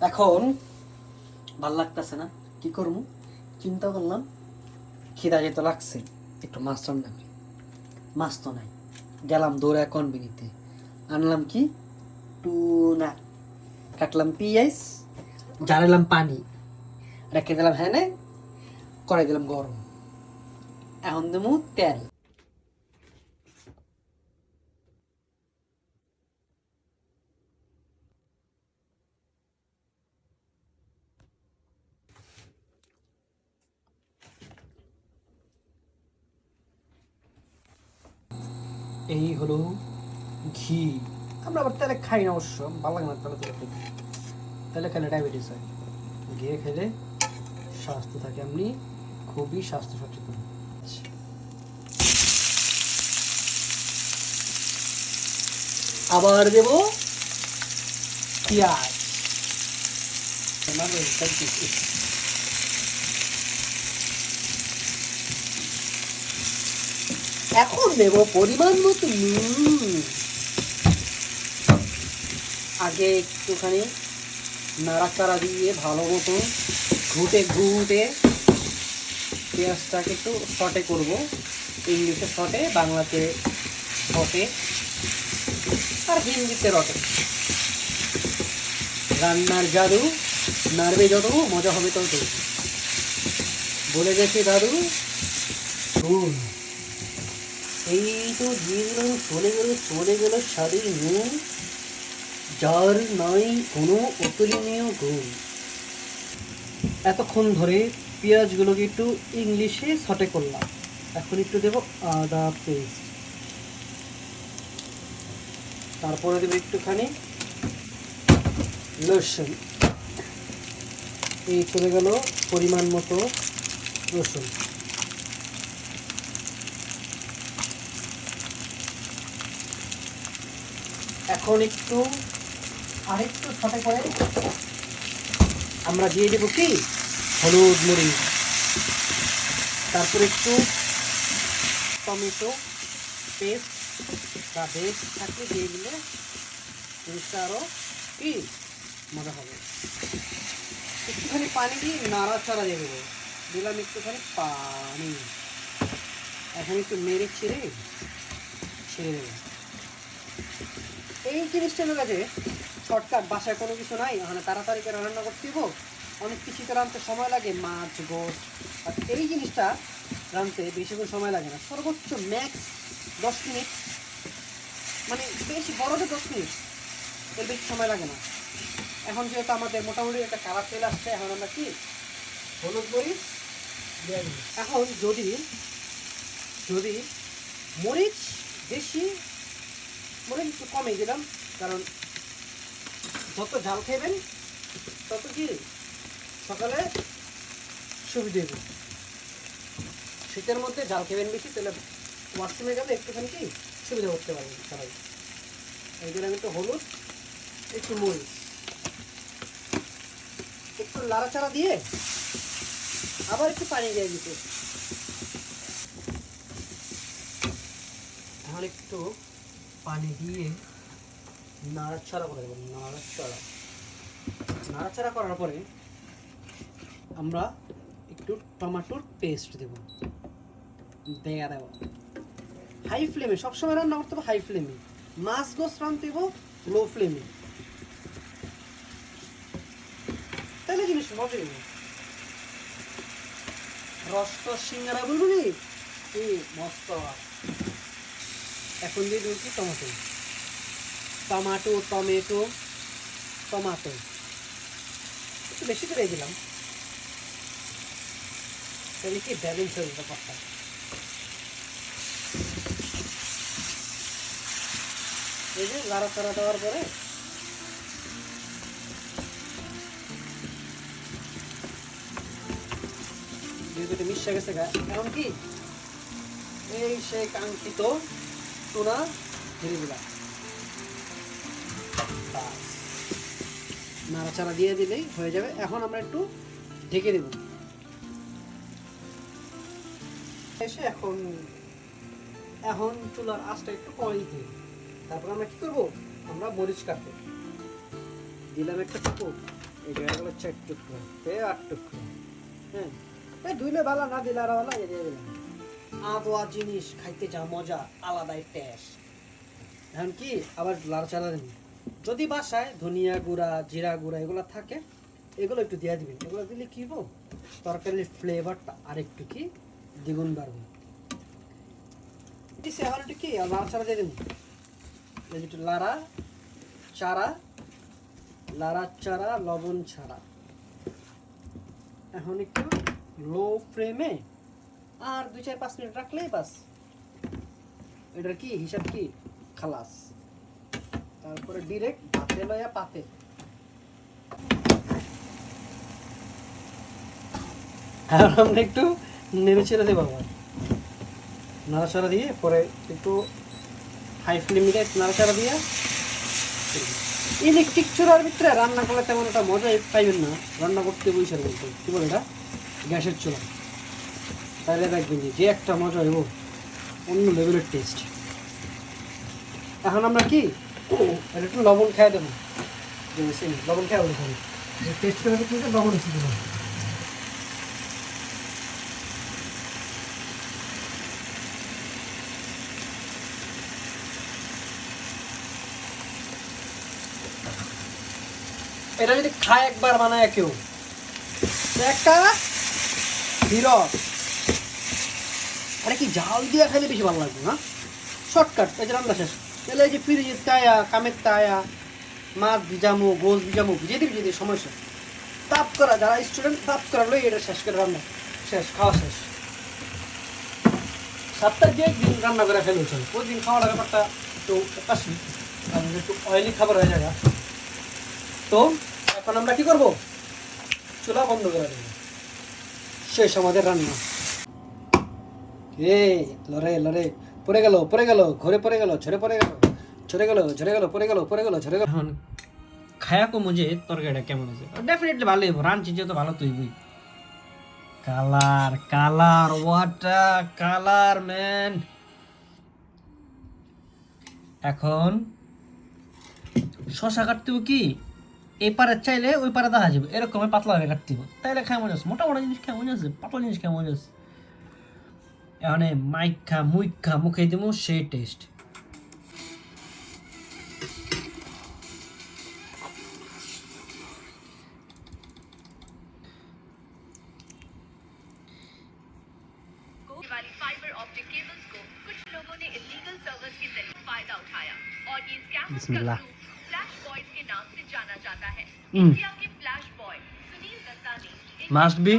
এখন ভাল লাগতেছে না, কি করবো চিন্তা করলাম, খিদা যেতে লাগছে, একটু মাছ রান্না করি। মাছ তো নাই, গেলাম দৌড়া কনবিনিতে, আনলাম কি টুনা, কাটলাম পিঁয়াজ, জ্বালালাম পানি, রেখে দিলাম হ্যানে, করাই দিলাম গরম। এখন দেবো তেল। এই হলো ঘি। আমরা আবার তেলে খাই না অবশ্য, ভালো লাগে না তেলে, তেলে খাই, তেলে খেলে ডায়াবেটিস হয়, ঘিয়ে খেলে স্বাস্থ্য থাকে, এমনি খুবই স্বাস্থ্য সচেতন। আবার দেব পেঁয়াজ, এখন দেব পরিমাণ মতো নুন। আগে একটুখানি নাড়াচাড়া দিয়ে ভালো মতো ঘুটে ঘুটে পেঁয়াজটাকে একটু সটে করব, ইংলিশে সটে, বাংলাতে সটে, আর হিন্দিতে রটে। রান্নার জাদু, নাড়বে যত মজা হবে তত। বলে গেছে দাদু। নুন, এই তো দিয়ে দিলাম, চলে গেল স্বাদের নুন, যার নাই কোনো অতুলনীয় গুণ। এতক্ষণ ধরে পেঁয়াজগুলোকে একটু ইংলিশে সটে করলাম, এখন একটু দেব আদা পেস্ট, তারপরে দেবো একটুখানি রসুন, এই চলে গেল পরিমাণ মতো রসুন। এখন একটু আরেকটু সটে করে আমরা দিয়ে দেবো কি হলুদ মরিচ, তারপর একটু টমেটো পেস্ট বা বেস্ট থাকলে দিয়ে দিলে জিনিসটা আরও কি মজা হবে। একটুখানি পানি দিয়ে নাড়াচাড়া দিয়ে দেবো, দিলাম একটুখানি পানি, এখন একটু মেরে ছেড়ে দেবো। এই জিনিসটা হলো যে শর্টকাট, বাসায় কোনো কিছু নাই, ওখানে তাড়াতাড়ি করে রান্না করতে দিব, অনেক কিছুতে রাঁধতে সময় লাগে, মাছ গোস, আর এই জিনিসটা রাঁধতে বেশিক্ষণ সময় লাগে না, সর্বোচ্চ ম্যাক্স 10 মিনিট, মানে বেশি বড়দের 10 মিনিট, এর বেশি সময় লাগে না। এখন যেহেতু আমাদের মোটামুটি একটা কালার চলে আসছে, এখন আমরা কি হলুদ মরিচ, এখন যদি যদি মরিচ বেশি, মরিচ একটু কমই দিলাম, কারণ যত ঝাল খাইবেন তত কি সকালে সুবিধে হবে। শীতের মধ্যে ঝাল খাবেন বেশি, তাহলে ওয়াশরুমে গেলে একটুখানি কি সুবিধা করতে পারবেন সবাই। এই জন্য আমি একটু হলুদ, একটু মরিচ, একটু লাড়াচাড়া দিয়ে আবার একটু পানি দিয়ে দিতে। এখন একটু পানি দিয়ে নাড়াচাড়া করে দেবেন, নাড়াচাড়া করার পরে আমরা একটু টমেটোর পেস্ট দেব, হাই ফ্লেমে সবসময় রান্না করতে হবে, হাই ফ্লেমে। মাছ গোস রান্নতে দেবো লো ফ্লেমে, তাহলে জিনিস মজা দেবো। রস্ত সিঙ্গারা বলবি কি মস্ত। এখন দিয়ে দেবো কি টমেটো, টমেটো টমেটো টমেটো একটু বেশি করে দিলাম, তাহলে কি ব্যালেন্স হয়ে যাবে ব্যাপারটা। এই যে লাড়াচাড়া দেওয়ার পরে যেহেতু মিশে গেছে, এখন কি এই সেই কাঙ্ক্ষিত টুনা ঢেলে দিলাম, নাড়াচাড়া দিয়ে দিলেই হয়ে যাবে। এখন আমরা একটু ঢেকে দেব, এসে এখন এখন চুলার আঁচটা একটু কমিয়ে দিই। তারপর আমরা কি করবো, আমরা মরিচ কাটবো, দিলাম একটা টুকরো, এই জায়গা গেলো 4 টুকরো, 8 টুকরো। হ্যাঁ, এই দুইলে ভালো, না দিলে আর ভালো, এই দিয়ে দিলাম। আদোয়া জিনিস খাইতে যা মজা, আলাদাই টেস্ট। এখন কি আবার লাড়াচাড়া দেবেন। যদি বাসায় ধনিয়া গুঁড়া, জিরা গুঁড়া এগুলো থাকে, এগুলো একটু দিয়ে দিবেন। এগুলো দিলে কি হবো, তরকারির ফ্লেভারটা আরেকটু কি দ্বিগুণ বাড়বে। এখন একটু কি লাড়াচাড়া দিয়ে দেবেন, একটু লাড়াচাড়া লবণ ছাড়া। এখন একটু লো ফ্লেমে আর 2-4-5 মিনিট রাখলেই বাস, এটার কি হিসাব কি খালাস। তারপরে ডিরেক্ট ভাতে লয়া পাতে। আর আমরা একটু নেড়ে ছেড়ে দেবো, আবার নাড়াচাড়া দিয়ে পরে একটু হাই ফ্লেমে নাড়াচাড়া দিয়ে। ইলেকট্রিক চুলার ভিতরে রান্না করলে তেমন একটা মজাই পাইবেন না, রান্না করতে বইসার বলতে কী বলে এটা, গ্যাসের চুলা। তাহলে দেখবেন যে একটা মজা হইব, অন্য লেভেলের টেস্ট। এখন আমরা কি একটু লবণ খেয়ে দেবো, লবণ খেয়ে বলতে হবে যে টেস্ট করে কিন্তু লবণ এসে দেবো। এটা যদি খায় একবার বানায় কেউ, একটা হিরো। আরে কি জাল দিয়ে খাইলে বেশি ভালো লাগবে না? শর্টকাট, এই যে রান্না শেষ। তাহলে এই যে ফ্রিজের তায়া, কামের তায়া, মাছ ভিজামো, গোস ভিজামো, ভিজে দিবি সমস্যা। তাপ করা, যারা স্টুডেন্ট তাপ করা লই এটা শেষ করে রান্না শেষ, খাওয়া শেষ। 7টা দিয়ে দিন রান্না করে ফেলে চলে, ওই দিন খাওয়ার ব্যাপারটা একটু কাশি, একটু অয়েলি খাবার হয়ে যায়। তো এখন আমরা কি করবো, চুলা বন্ধ করে দেবো, শেষ আমাদের রান্না। লড়ে পড়ে গেল, ঘরে পড়ে গেল, ঝরে পড়ে গেল, এখন খায়া কমো যে তরকারিটা কেমন আছে। ডেফিনেটলি ভালোই হইব, রাঁধছি যেহেতু ভালো তো হইবই। Colour what a colour man. এখন শশা কাটতে কি এই পারে চাইলে ওই পারে দেখা যাবে, এরকম পাতলা ভাবে কাটতে হবে, তাইলে খায় মজা আছে। মোটা জিনিস খায় মজা আছে, পাতলা জিনিস খায় মজা আছে। এখানে মুখে দিব সেই টেস্ট। वाली फाइबर ऑप्टिक केबल्स को कुछ लोगों ने इलीगल सर्वर्स के जरिए फायदा उठाया और ये स्कैमर्स का ग्रुप फ्लैश बॉयज के नाम से जाना जाता है। इंडिया के फ्लैश बॉय सुनील दत्ता ने মাস্ট বি,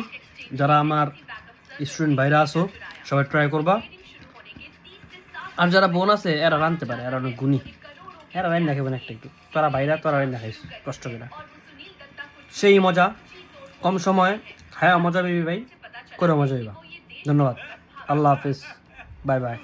যারা আমার স্টুডেন্ট ভাইরা আছো সবাই ট্রাই করবা। আর যারা বোন আছে এরা রানতে পারে, এরা অনেক গুণী, এরা রান্না খাবেন একটা একটু। তোরা ভাইরা তোরা রান্না খাইস কষ্ট করে, সেই মজা কম সময় খায়া মজা পেবি ভাই, করে মজা হইবা। ধন্যবাদ, আল্লাহ হাফিজ, বাই বাই।